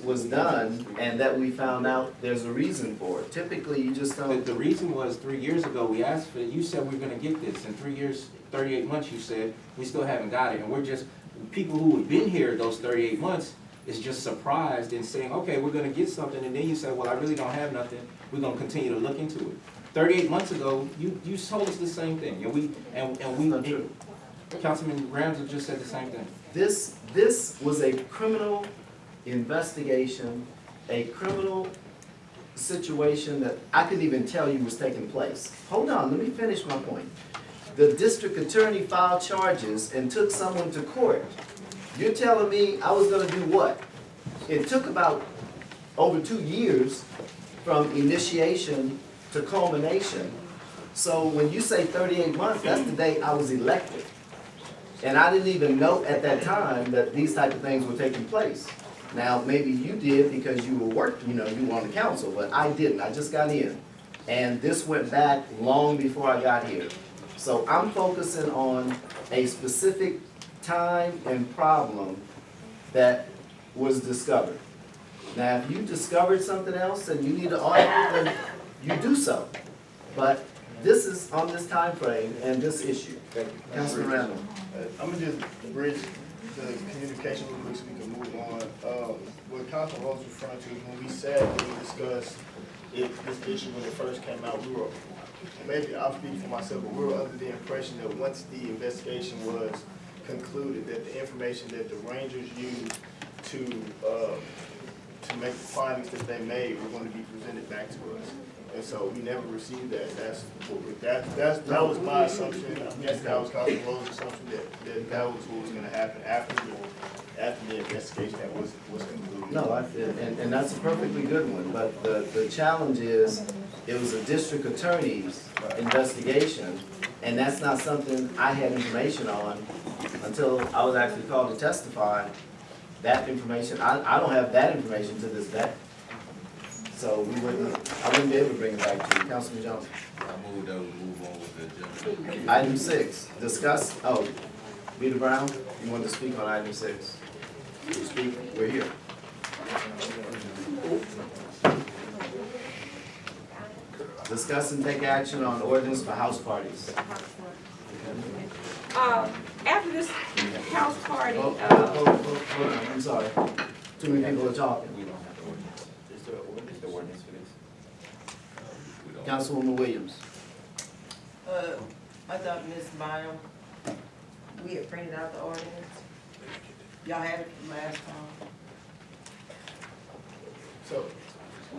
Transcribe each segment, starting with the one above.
was done and that we found out there's a reason for it. Typically, you just don't. The reason was 3 years ago, we asked for it, you said we were gonna get this, in 3 years, 38 months, you said, we still haven't got it, and we're just, people who have been here those 38 months is just surprised and saying, okay, we're gonna get something, and then you say, well, I really don't have nothing, we're gonna continue to look into it. 38 months ago, you told us the same thing, and we, Not true. Councilman Ramsey just said the same thing. This was a criminal investigation, a criminal situation that I couldn't even tell you was taking place. Hold on, let me finish my point. The district attorney filed charges and took someone to court. You're telling me I was gonna do what? It took about over 2 years from initiation to culmination. So when you say 38 months, that's the day I was elected. And I didn't even know at that time that these type of things were taking place. Now, maybe you did because you were working, you were on the council, but I didn't, I just got in. And this went back long before I got here. So I'm focusing on a specific time and problem that was discovered. Now, if you discovered something else and you need to argue, then you do so. But this is on this time frame and this issue. Thank you. Councilman Randall. I'm gonna just bridge the communication real quick so we can move on. What Councilman Rose was referring to is when we said, when we discussed this issue when it first came out, we were, maybe I'll speak for myself, but we were under the impression that once the investigation was concluded, that the information that the Rangers used to make the findings that they made were going to be presented back to us. And so we never received that. That was my assumption. I guess that was Councilman Rose's assumption that was what was going to happen after the investigation that was concluded. No, and that's a perfectly good one, but the challenge is, it was a district attorney's investigation, and that's not something I had information on until I was actually called to testify. That information, I don't have that information to this day. So I wouldn't be able to bring it back to you. Councilman Johnson. I move that we move on with the agenda. Item 6, discuss, Rita Brown, you want to speak on item 6? You speak, we're here. Discuss and take action on ordinance for house parties. After this house party, Hold on, I'm sorry. Too many people are talking. We don't have the ordinance. Is there ordinance for this? Councilwoman Williams. I thought Ms. Bynum, we had printed out the ordinance. Y'all had it from last time. So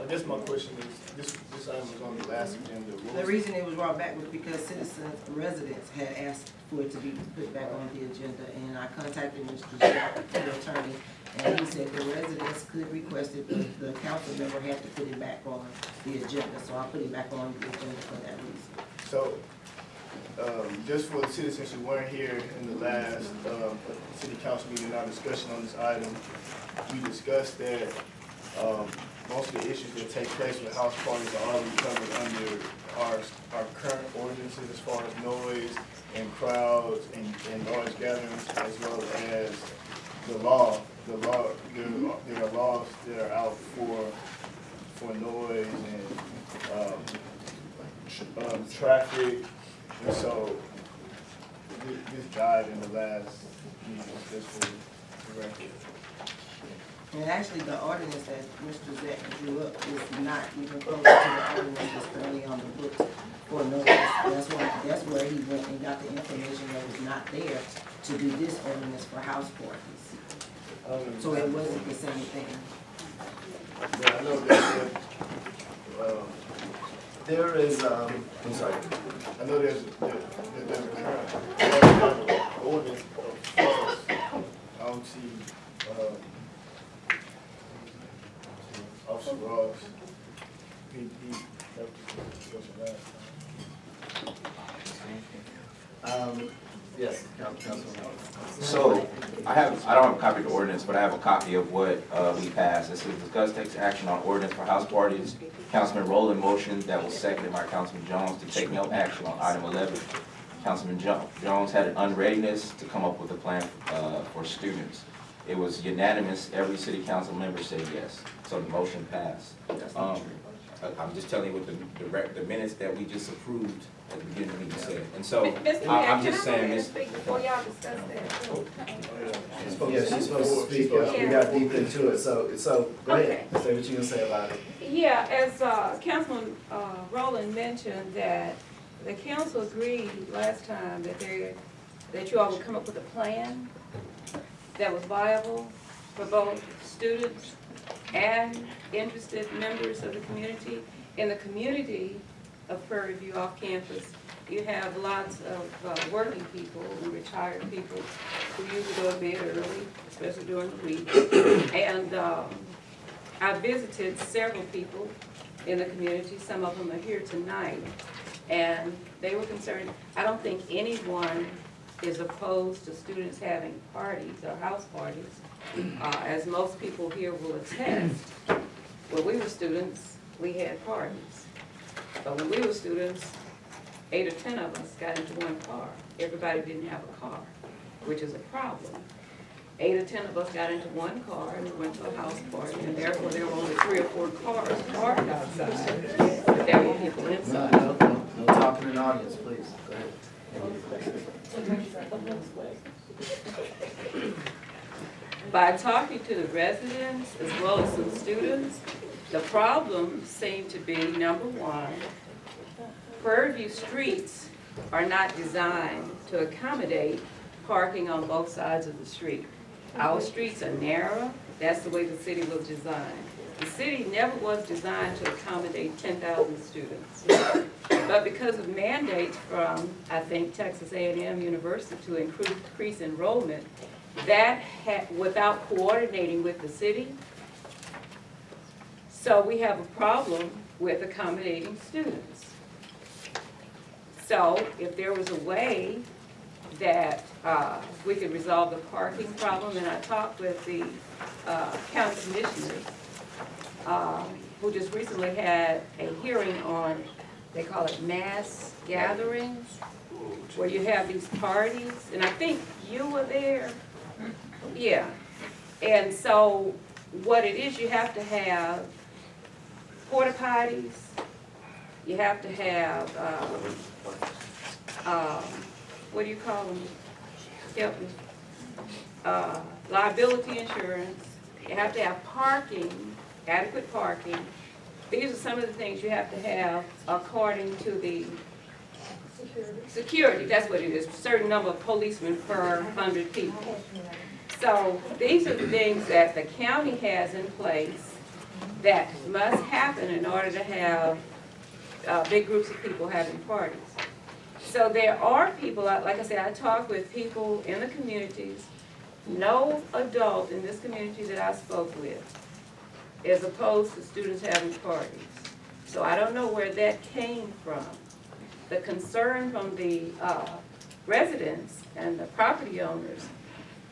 I guess my question is, this item was on the last agenda. What The was- reason it was brought back was because citizens, residents had asked for it to be put back on the agenda, and I contacted Mr. Jack, the attorney, and he said the residents could request it, but the council member had to put it back on the agenda, so I put it back on the agenda for that reason. So, just for the citizens who weren't here in the last city council meeting, our discussion on this item, we discussed that most of the issues that take place with house parties are already covered under our current ordinances as far as noise and crowds and noise gatherings, as well as the law. There are laws that are out for noise and traffic. And so this died in the last meeting, just for the record. And actually, the ordinance that Mr. Zach drew up is not even close to the ordinance that's currently on the books for notice. That's where he went and got the information that was not there to do this ordinance for house parties. So it wasn't the same thing. But I know that There is, I'm sorry. I know there's a current ordinance of laws. I don't see Officer Ross. He that was the discussion last time. Yes, Councilman. So, I don't have a copy of the ordinance, but I have a copy of what we passed. It says discuss takes action on ordinance for house parties. Councilman Rowland motioned, that was seconded by Councilman Jones, to take no action on item 11. Councilman Jones had an unreadiness to come up with a plan for students. It was unanimous, every city council member said yes, so the motion passed. I'm just telling you what the minutes that we just approved at the beginning of the meeting said. And so, Mr. Mayor, I'm can just I go ahead saying, and Miss, speak before y'all discuss that? Yeah, she's supposed to speak, we got deep into it, so, go ahead, say what you gonna say about it. Yeah, as Councilman Rowland mentioned, that the council agreed last time that you all would come up with a plan that was viable for both students and interested members of the community. In the community of Prairie View off campus, you have lots of working people and retired people who usually go to bed early, especially during the week. And I visited several people in the community, some of them are here tonight, and they were concerned. I don't think anyone is opposed to students having parties or house parties, as most people here will attest. When we were students, we had parties. But when we were students, 8 or 10 of us got into one car. Everybody didn't have a car, which is a problem. 8 or 10 of us got into one car and we went to a house party, and therefore there were only 3 or 4 cars parked outside. But there were people inside. No talking in the audience, please, go ahead. By talking to the residents as well as some students, the problem seemed to be, number one, Prairie View streets are not designed to accommodate parking on both sides of the street. Our streets are narrow, that's the way the city was designed. The city never was designed to accommodate 10,000 students. But because of mandates from, I think, Texas A&M University to increase enrollment, that without coordinating with the city, so we have a problem with accommodating students. So if there was a way that we could resolve the parking problem, and I talked with the county commissioners, who just recently had a hearing on, they call it mass gatherings, where you have these parties, and I think you were there. Yeah, and so what it is, you have to have porta potties, you have to have, what do you call them? Help me. Liability insurance, you have to have parking, adequate parking. These are some of the things you have to have according to the security, that's what it is, a certain number of policemen per 100 people. So these are the things that the county has in place that must happen in order to have big groups of people having parties. So there are people, like I said, I talk with people in the communities. No adult in this community that I spoke with is opposed to students having parties. So I don't know where that came from. The concern from the residents and the property owners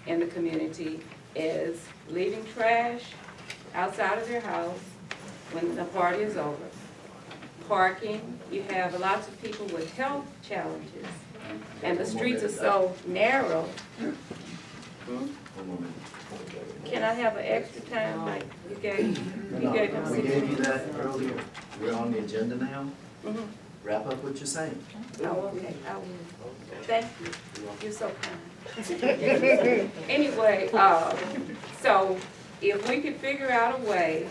in the community is leaving trash outside of their house when the party is over. Parking, you have lots of people with health challenges, and the streets are so narrow. Can I have an extra time like you gave them? We gave you that earlier, we're on the agenda now, Mhm. wrap up what you're saying. Oh, okay, I will. Thank you. You're so kind. Anyway, so if we could figure out a way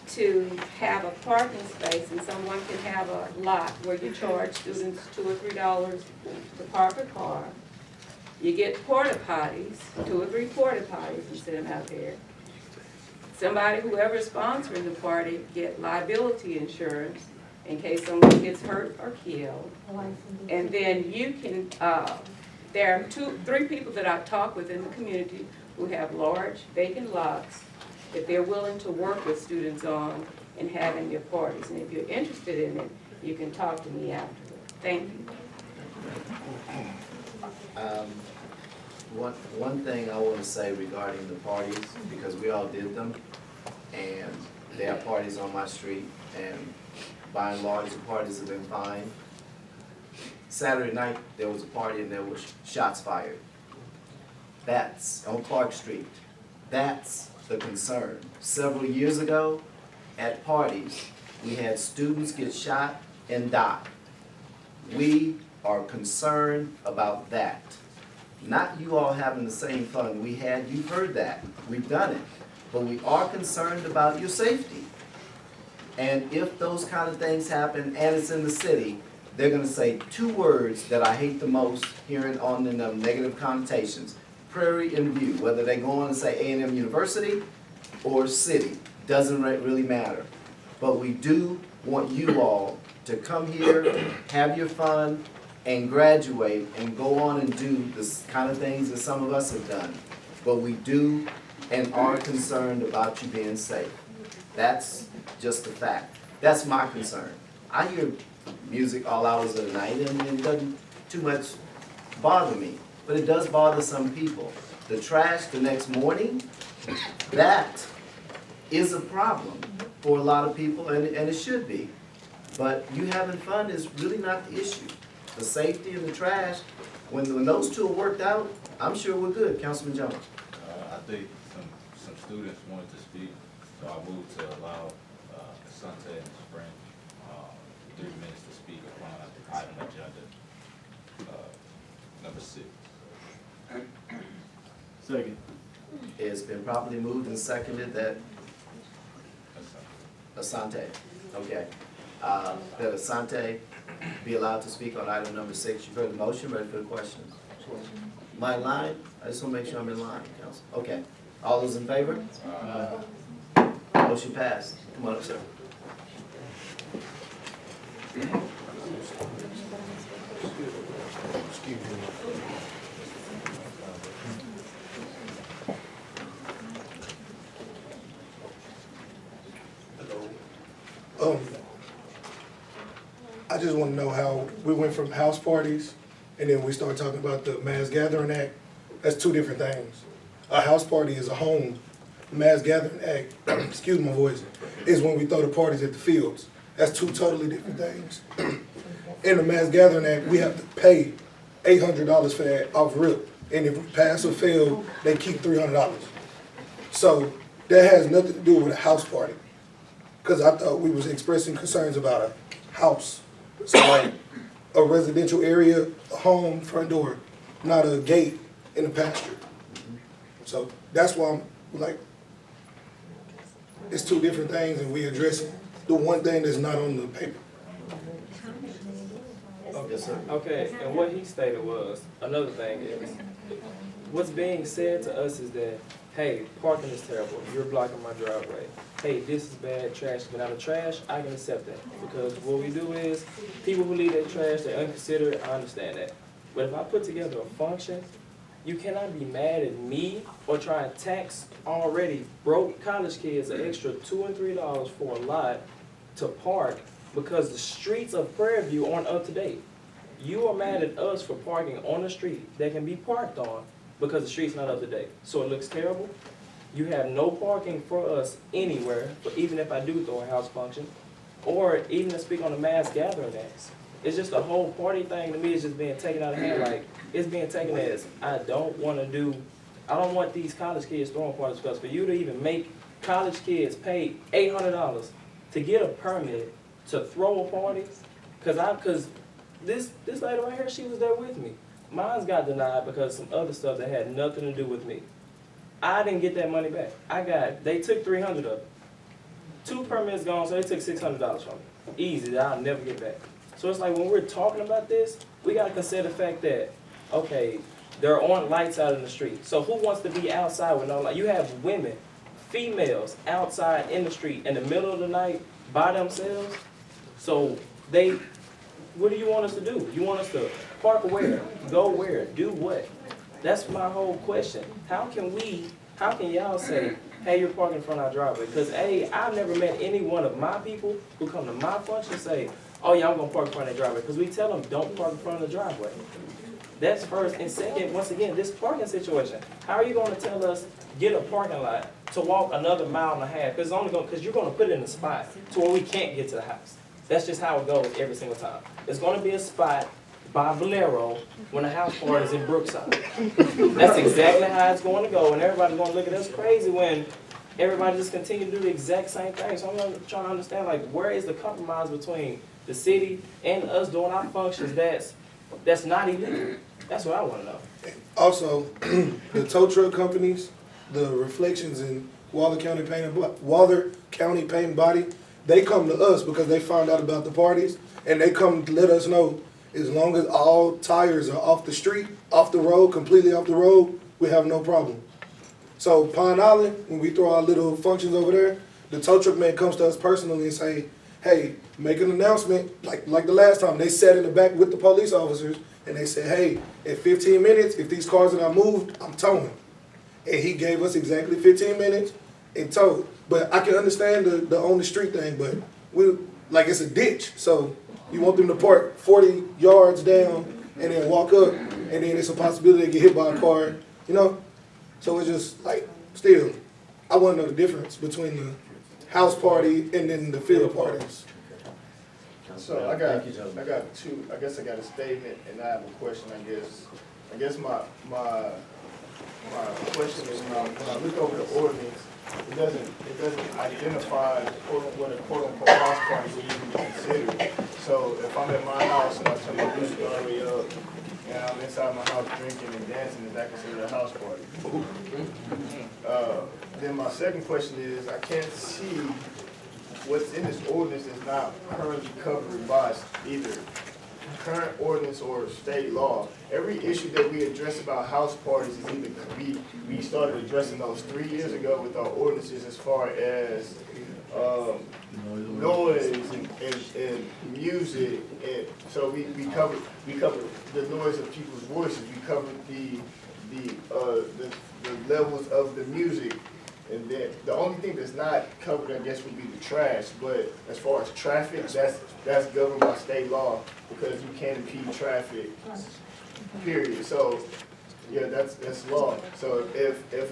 to have a parking space and someone can have a lot where you charge students $2 or $3 to park a car, you get porta potties, 2 or 3 porta potties and sit them out there. Somebody, whoever is sponsoring the party, get liability insurance in case someone gets hurt or killed. And then you can, there are 2, 3 people that I've talked with in the community who have large vacant lots that they're willing to work with students on and having their parties. And if you're interested in it, you can talk to me afterward. Thank you. One thing I want to say regarding the parties, because we all did them, and there are parties on my street, and by and large, the parties have been fine. Saturday night, there was a party and there was shots fired. That's on Clark Street. That's the concern. Several years ago, at parties, we had students get shot and die. We are concerned about that. Not you all having the same fun we had, you've heard that, we've done it. But we are concerned about your safety. And if those kind of things happen and it's in the city, they're gonna say two words that I hate the most, hearing on the negative connotations. Prairie and View, whether they go on and say A&M University or city, doesn't really matter. But we do want you all to come here, have your fun, and graduate and go on and do the kind of things that some of us have done. But we do and are concerned about you being safe. That's just a fact. That's my concern. I hear music all hours of the night and it doesn't too much bother me, but it does bother some people. The trash the next morning, that is a problem for a lot of people, and it should be. But you having fun is really not the issue. The safety and the trash, when those two are worked out, I'm sure we're good. Councilman Jones. I think some students wanted to speak, so I moved to allow Asante and Spring 3 minutes to speak upon item agenda number 6. Second. It's been properly moved and seconded that Asante, okay. That Asante be allowed to speak on item number 6. You've heard the motion, ready for the questions? Am I in line? I just want to make sure I'm in line, Council. Okay. All those in favor? Motion passed. Come on up, sir. I just want to know how we went from house parties and then we started talking about the Mass Gathering Act. That's two different things. A house party is a home. Mass Gathering Act, excuse my voice, is when we throw the parties at the fields. That's two totally different things. In the Mass Gathering Act, we have to pay $800 for that off rip. And if we pass or fail, they keep $300. So that has nothing to do with a house party. Because I thought we was expressing concerns about a house. So like a residential area, a home, front door, not a gate in the pasture. So that's why I'm like, it's two different things and we addressing the one thing that's not on the paper. Yes, sir. Okay, and what he stated was, another thing is, what's being said to us is that, hey, parking is terrible, you're blocking my driveway. Hey, this is bad, trash, but out of trash, I can accept that. Because what we do is, people who leave their trash, they're inconsiderate, I understand that. But if I put together a function, you cannot be mad at me or try and tax already broke college kids an extra $2 and $3 for a lot to park because the streets of Prairie View aren't up to date. You are mad at us for parking on the street that can be parked on because the street's not up to date. So it looks terrible. You have no parking for us anywhere, but even if I do throw a house function, or even to speak on the Mass Gathering Acts. It's just a whole party thing to me is just being taken out of hand. Like, it's being taken as, I don't want these college kids throwing parties because for you to even make college kids pay $800 to get a permit to throw a party, because this lady right here, she was there with me. Mine's got denied because some other stuff that had nothing to do with me. I didn't get that money back. They took $300 of it. 2 permits gone, so they took $600 from me. Easy, that I'll never get back. So it's like when we're talking about this, we gotta consider the fact that, okay, there aren't lights out in the street. So who wants to be outside with no light? You have women, females outside in the street in the middle of the night by themselves. So what do you want us to do? You want us to park where? Go where? Do what? That's my whole question. How can y'all say, hey, you're parking in front of our driveway? Because A, I've never met any one of my people who come to my function say, oh yeah, I'm gonna park in front of the driveway. Because we tell them, don't park in front of the driveway. That's first. And second, once again, this parking situation. How are you gonna tell us, get a parking lot to walk another 1.5 miles? Because you're gonna put it in a spot to where we can't get to the house. That's just how it goes every single time. It's gonna be a spot by Valero when the house party is in Brookside. That's exactly how it's going to go, and everybody's going to look at us crazy when everybody just continue to do the exact same thing. So I'm trying to understand, like, where is the compromise between the city and us doing our functions that's not illegal? That's what I want to know. Also, the tow truck companies, the Reflections in Waller County Paint and Body, they come to us because they found out about the parties, and they come to let us know as long as all tires are off the street, off the road, completely off the road, we have no problem. So Pine Island, when we throw our little functions over there, the tow truck man comes to us personally and say, hey, make an announcement, like the last time, they sat in the back with the police officers, and they said, hey, in 15 minutes, if these cars are not moved, I'm towing. And he gave us exactly 15 minutes and towed. But I can understand the on the street thing, but like it's a ditch, so you want them to park 40 yards down and then walk up, and then it's a possibility they get hit by a car, you know? So it's just like, still, I want to know the difference between the house party and then the field parties. So I got two, I guess I got a statement and I have a question, I guess my question is, when I look over the ordinance, it doesn't identify what a quote unquote house party would even be considered. So if I'm at my house and I turn my music all the way up, and I'm inside my house drinking and dancing, is that considered a house party? Then my second question is, I can't see what's in this ordinance is not currently covered by either current ordinance or state law. Every issue that we address about house parties is either, we started addressing those 3 years ago with our ordinances as far as noise and music, and so we covered the noise of people's voices, we covered the levels of the music. And then the only thing that's not covered, I guess, would be the trash. But as far as traffic, that's governed by state law because you can't impede traffic. Period. So yeah, that's law. So if a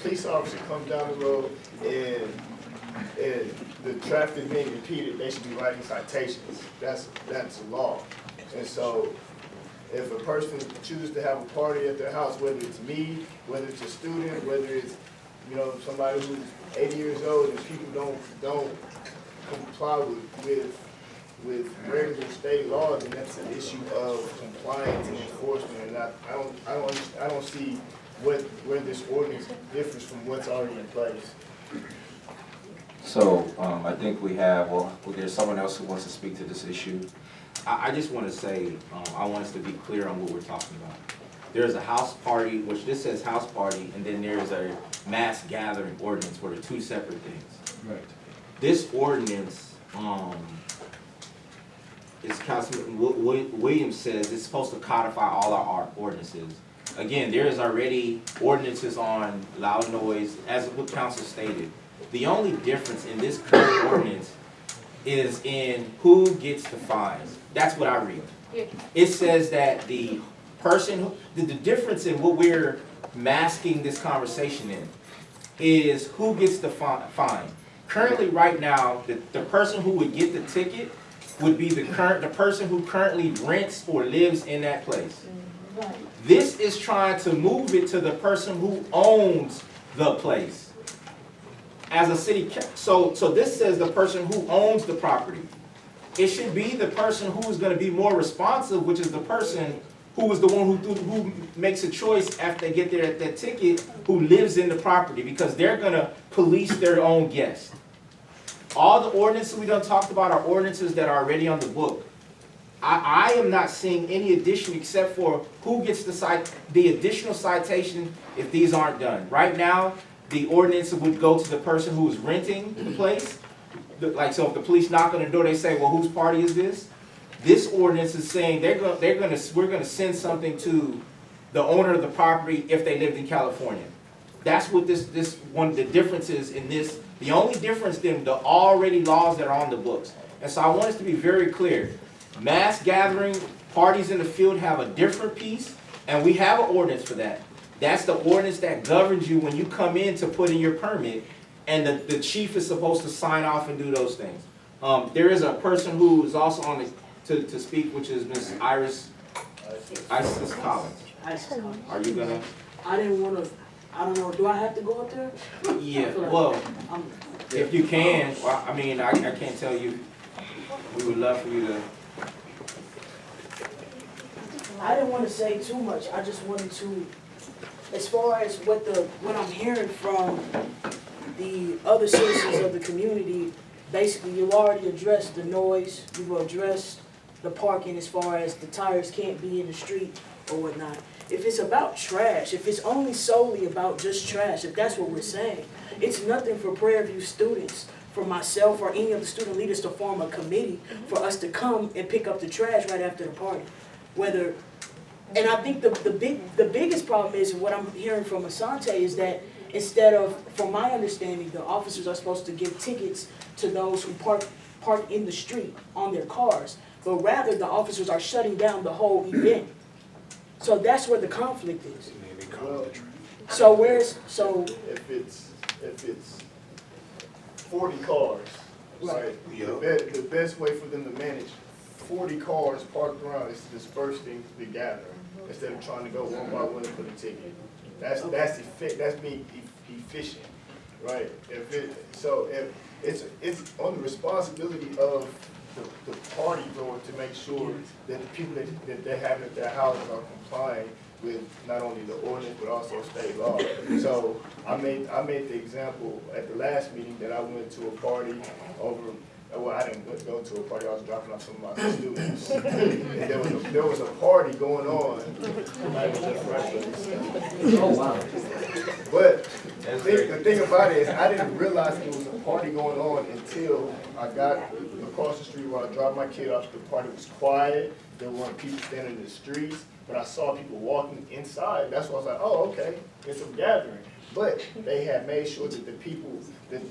police officer comes down the road and the traffic is being impeded, they should be writing citations. That's law. And so if a person chooses to have a party at their house, whether it's me, whether it's a student, whether it's somebody who's 80 years old and people don't comply with regular state laws, and that's an issue of compliance and enforcement. And I don't see where this ordinance differs from what's already in place. So, I think we have, well, there's someone else who wants to speak to this issue. I just want to say, I want us to be clear on what we're talking about. There's a house party, which this says house party, and then there's a mass gathering ordinance, where they're two separate things. Right. This ordinance, as Councilman Williams says, it's supposed to codify all our ordinances. Again, there is already ordinances on loud noise, as what council stated. The only difference in this current ordinance is in who gets the fines. That's what I read. It says that the person, the difference in what we're masking this conversation in is who gets the fine. Currently, right now, the person who would get the ticket would be the person who currently rents or lives in that place. This is trying to move it to the person who owns the place. As a city, so this says the person who owns the property. It should be the person who is going to be more responsive, which is the person who is the one who makes a choice after they get that ticket, who lives in the property, because they're going to police their own guests. All the ordinances we done talked about are ordinances that are already on the book. I am not seeing any addition except for who gets the additional citation if these aren't done. Right now, the ordinance would go to the person who is renting the place. Like, so if the police knock on the door, they say, well, whose party is this? This ordinance is saying we're gonna send something to the owner of the property if they lived in California. That's what this one of the differences in this. The only difference than the already laws that are on the books. And so I want us to be very clear. Mass gathering, parties in the field have a different piece, and we have an ordinance for that. That's the ordinance that governs you when you come in to put in your permit, and the chief is supposed to sign off and do those things. There is a person who is also on to speak, which is Ms. Iris Isis Collins, are you gonna? I didn't wanna, I don't know, do I have to go up there? Yeah, well, I'm- if you can, well, I mean, I can't tell you, we would love for you to, I didn't wanna say too much, I just wanted to, as far as what I'm hearing from the other citizens of the community, basically you already addressed the noise, you've addressed the parking as far as the tires can't be in the street or whatnot. If it's about trash, if it's only solely about just trash, if that's what we're saying, it's nothing for Prairie View students, for myself or any of the student leaders to form a committee for us to come and pick up the trash right after the party. Whether, and I think the biggest problem is, and what I'm hearing from Asante is that instead of, from my understanding, the officers are supposed to give tickets to those who park in the street on their cars, but rather the officers are shutting down the whole event. So that's where the conflict is. Well, So where's, so, if it's 40 cars, right? The best way for them to manage 40 cars parked around is to disperse things together instead of trying to go one by one and put a ticket. That's being efficient, right? If it's on the responsibility of the party goer to make sure that the people that they have at their houses are complying with not only the ordinance but also state law. So I made the example at the last meeting that I went to a party over. Well, I didn't go to a party. I was dropping off some of my students, and there was a party going on. Oh, wow. But the thing about it is, I didn't realize there was a party going on until I got across the street where I dropped my kid off. The party was quiet. There weren't people standing in the streets, but I saw people walking inside. That's why I was like, oh, okay, it's a gathering. But they had made sure that the people, that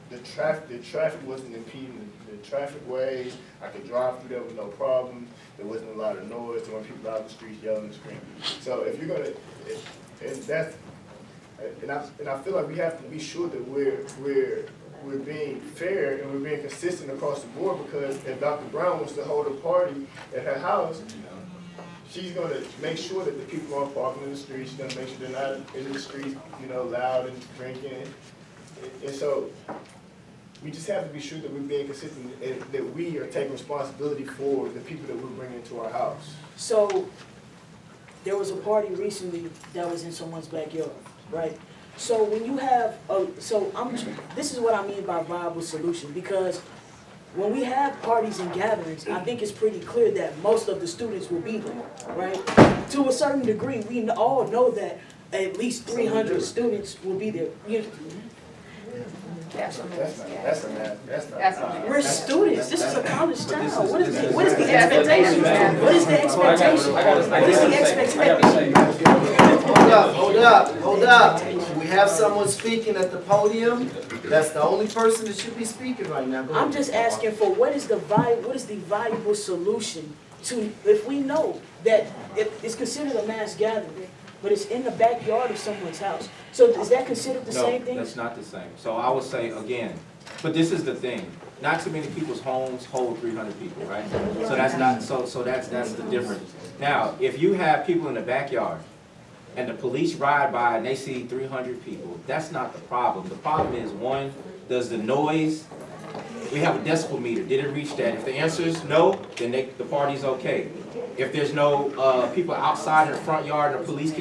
the traffic wasn't impeding the traffic ways. I could drive through there with no problem. There wasn't a lot of noise. There weren't people out in the streets yelling and screaming. So if you're gonna, and I feel like we have to be sure that we're being fair and we're being consistent across the board, because if Dr. Brown wants to hold a party at her house, she's gonna make sure that the people aren't parking in the streets. She's gonna make sure they're not in the streets, loud and drinking. And so we just have to be sure that we're being consistent and that we are taking responsibility for the people that we're bringing into our house. so there was a party recently that was in someone's backyard, right? So when you have, this is what I mean by viable solution, because when we have parties and gatherings, I think it's pretty clear that most of the students will be there, right? To a certain degree, we all know that at least 300 students will be there. That's not. We're students, this is a college town, what is the expectation? What is the expectation? What is the expectation? Hold up. We have someone speaking at the podium. That's the only person that should be speaking right now. Go ahead. I'm just asking for what is the valuable solution to, if we know that it's considered a mass gathering, but it's in the backyard of someone's house. So is that considered the same thing? No, that's not the same. So I would say, again, but this is the thing. Not too many people's homes hold 300 people, right? So that's not, so that's the difference. Now, if you have people in the backyard, and the police ride by and they see 300 people, that's not the problem. The problem is, one, does the noise, we have a decibel meter, did it reach that? If the answer is no, then the party's okay. If there's no people outside in the front yard and the police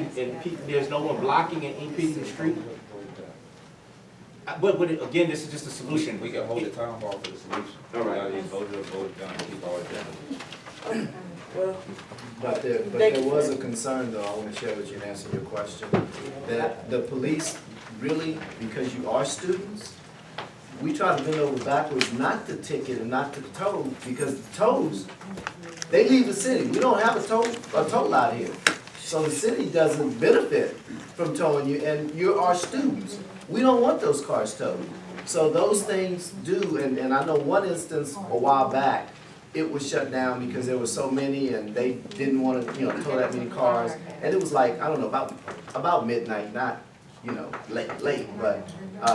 there's no one blocking and impeding the street. But again, this is just a solution. We can hold the town hall for the solution. All right. Y'all just vote it down and keep our agenda. Well, But there was a concern, though, I want to share with you and answer your question, that the police really, because you are students, we try to bend over backwards not to ticket and not to tow, because the tows, they leave the city. We don't have a tow lot here. So the city doesn't benefit from towing you, and you're our students. We don't want those cars towed. So those things do, and I know one instance a while back, it was shut down because there were so many and they didn't want to, tow that many cars. And it was like, I don't know, about midnight, not, late, but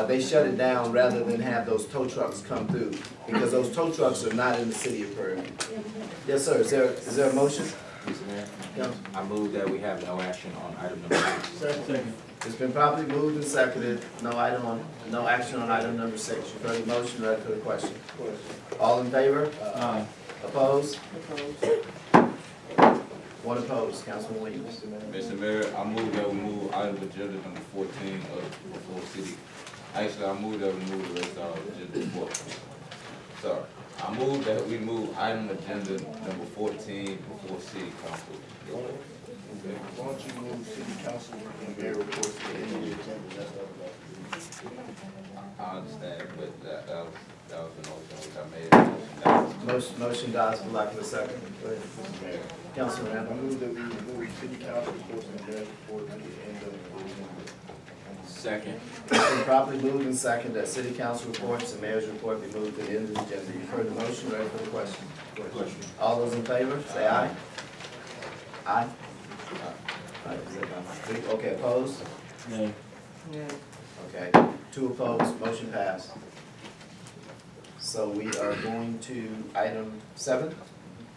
they shut it down rather than have those tow trucks come through, because those tow trucks are not in the city of Prairie View. Yes, sir. Is there a motion? Mr. Mayor, Council. I move that we have no action on item number 6. Second. It's been properly moved and seconded, no action on item number 6. You've heard the motion, ready for the question. All in favor? Opposed? One opposed, Councilman Williams. Mr. Mayor, I move that we move item agenda number 14 of Full City. Actually, I move that we move the rest of our agenda before. Sorry. I move that we move item agenda number 14 before City Council. Okay, why don't you move city council and mayor reports to the end of the agenda, that's what I understand, but that was the motion which I made. Motion dies for lack of a second. Go ahead. I'm Mayor. Councilman I Randall. move that we remove city council reports and mayor report to the end of the agenda. Second. It's been properly moved and seconded that city council reports and mayor's report be moved to the end of the agenda. You've heard the motion, ready for the question. Question. All those in favor, say aye. Aye. Aye. Okay, opposed? Yeah. Okay, 2 opposed, motion passed. So we are going to item 7,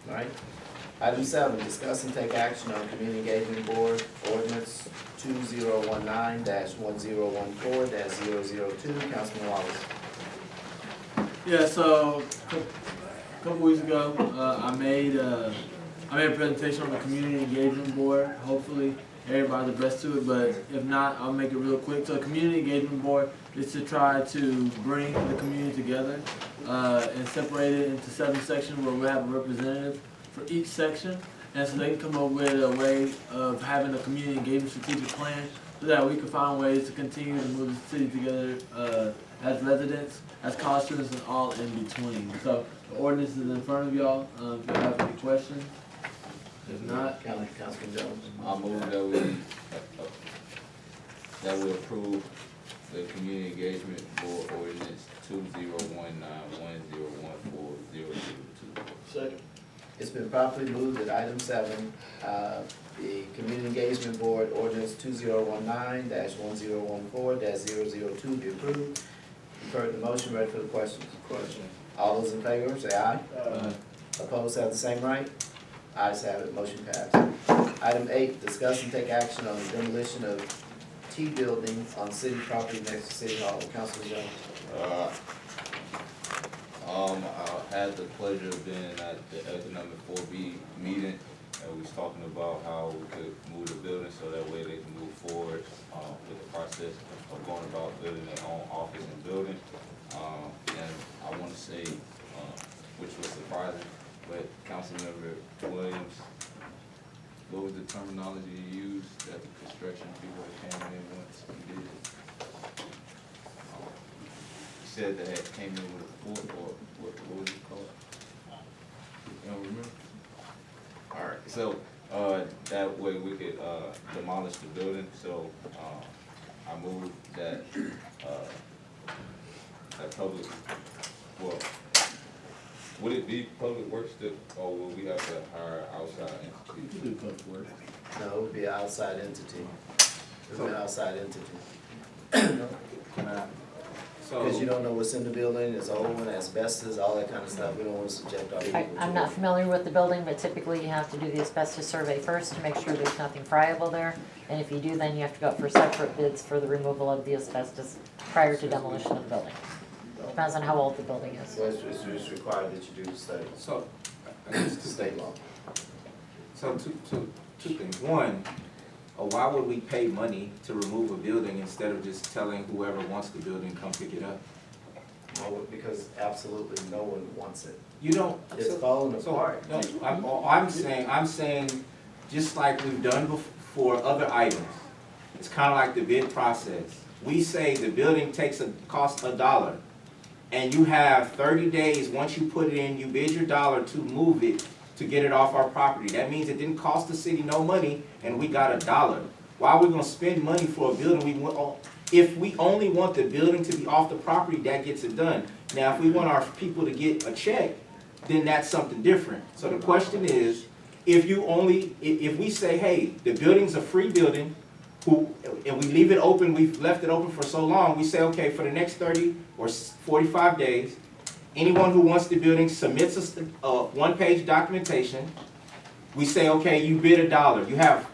all right? Item 7, discuss and take action on Community Engagement Board Ordinance 2019-1014-002. Councilman Wallace. Yeah, so a couple weeks ago, I made a presentation on the community engagement board. Hopefully, everybody abreast to it, but if not, I'll make it real quick. So, community engagement board is to try to bring the community together and separate it into 7 sections where we have a representative for each section, and so they can come up with a way of having a community engagement strategic plan so that we can find ways to continue to move the city together as residents, as college students, and all in between. So the ordinance is in front of y'all. If you have any questions, if not, Councilman Jones. I move that we approve the Community Engagement Board Ordinance 2019-1014-002. Second. It's been properly moved that item 7, the Community Engagement Board Ordinance 2019-1014-002 be approved. You've heard the motion, ready for the questions. Question. All those in favor, say aye. Opposed, have the same right. Ayes have it, motion passed. Item 8, discuss and take action on the demolition of T building on city property next to City Hall. Councilman Jones. I had the pleasure of being at the Economic 4B meeting, and we was talking about how we could move the building so that way they can move forward with the process of going about building their own office and building. And I want to say, which was surprising, but Councilmember Williams, what was the terminology you used that the construction people that came in once we did it? You said that it came in with a fort, or what was it called? You don't remember? All right, so that way we could demolish the building. So I move that that public, well, would it be Public Works that, or will we have to hire outside entities? No, it would be an outside entity. It would be an outside entity. Because you don't know what's in the building, it's old, asbestos, all that kind of stuff. We don't want to subject our people to it. I'm not familiar with the building, but typically you have to do the asbestos survey first to make sure there's nothing friable there. And if you do, then you have to go out for separate bids for the removal of the asbestos prior to demolition of the building. Depends on how old the building is. So it's required that you do the study, So, I guess state law. So two things. One, why would we pay money to remove a building instead of just telling whoever wants the building, come pick it up? Well, because absolutely no one wants it. You don't. It's falling apart. No, I'm saying, just like we've done for other items, it's kind of like the bid process. We say the building costs $1, and you have 30 days, once you put it in, you bid your $1 to move it, to get it off our property. That means it didn't cost the city no money, and we got $1. Why are we gonna spend money for a building if we only want the building to be off the property, that gets it done. Now, if we want our people to get a check, then that's something different. So the question is, if we say, hey, the building's a free building, and we leave it open, we've left it open for so long, we say, okay, for the next 30 or 45 days, anyone who wants the building submits a one-page documentation, We say, okay, you bid $1. You have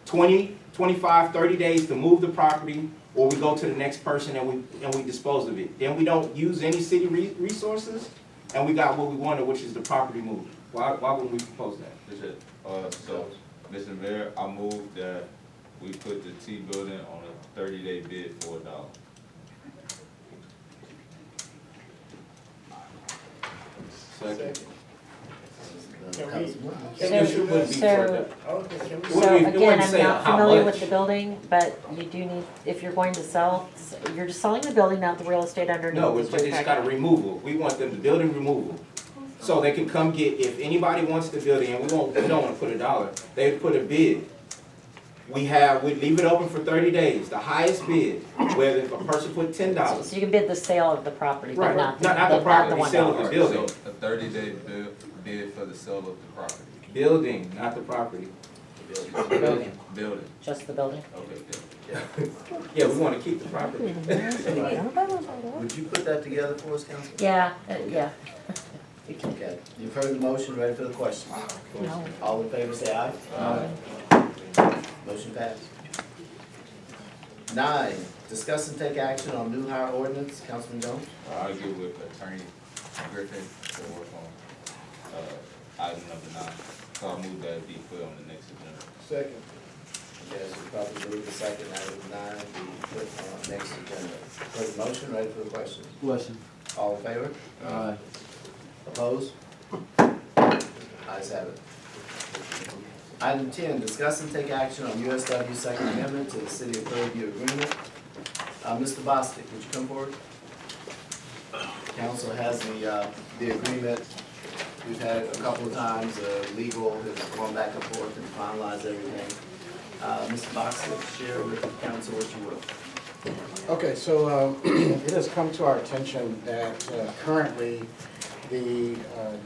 20, 25, 30 days to move the property, or we go to the next person and we dispose of it. Then we don't use any city resources, and we got what we wanted, which is the property moved. Why wouldn't we propose that? That's it. So, Mr. Mayor, I move that we put the T building on a 30-day bid for $1. Second. Councilman. It wouldn't be for that. Okay, can we? So What do we again, I'm say, not how familiar much? with the building, but you do need, if you're going to sell, you're just selling the building, not the real estate underneath. No, is it's what just you're got a talking removal. We want them to building removal. So they can come get, if anybody wants the building, and we don't wanna put $1, they would put a bid. We leave it open for 30 days, the highest bid, whether if a person put $10. about. So you can bid the sale of the property, but Right. not the, Not the property, $1. sale of the building. So, a 30-day bid for the sale of the property. Building, not the property. Building, Building, just the building. okay, good. Yeah, we wanna keep the property. Would you put that together for us, Councilman? Yeah, yeah. We can- Okay, you've heard the motion, ready for the question? No. All in favor, say aye. Motion passed. 9, discuss and take action on new hire ordinance, Councilman Jones. I'll get with Attorney Griffin to work on, item number 9. So I'll move that it be put on the next agenda. Second. Okay, so we probably move the second item 9 be put on next agenda. Heard the motion, ready for the question? Question. All in favor? Aye. Opposed? Ayes have it. Item 10, discuss and take action on USW Second Amendment to the City of Fairview Agreement. Mr. Bostic, would you come forward? Council has the agreement. We've had it a couple of times, legal has gone back and forth and finalized everything. Mr. Bostic, share with the council what you will. Okay, so it has come to our attention that currently the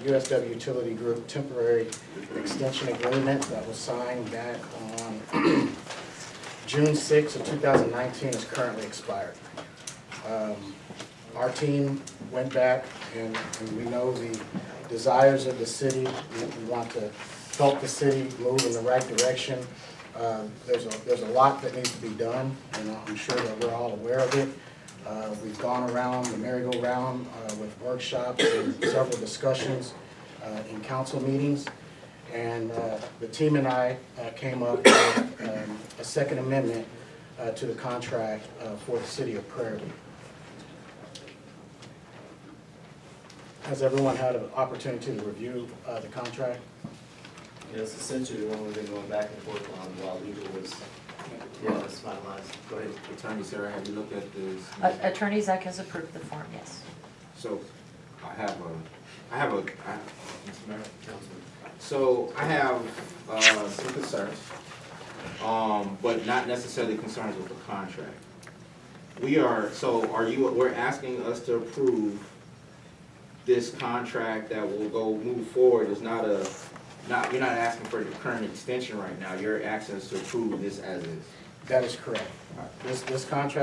USW Utility Group temporary extension agreement that was signed back on June 6th of 2019 is currently expired. Our team went back and we know the desires of the city. We want to help the city move in the right direction. There's a lot that needs to be done, and I'm sure that we're all aware of it. We've gone around the merry-go-round with workshops and several discussions in council meetings. And the team and I came up with a second amendment to the contract for the city of Prairie. Has everyone had an opportunity to review the contract? Yes, essentially the one we've been going back and forth on while legal was, it's finalized. Go ahead. Attorney Sarah, have you looked at this? Attorney Zach has approved the form, yes. So, I have Mr. Mayor? Councilman. So I have some concerns, but not necessarily concerns with the contract. We're asking us to approve this contract that will move forward. It's you're not asking for the current extension right now. You're asking us to approve this as is. That is correct. This contract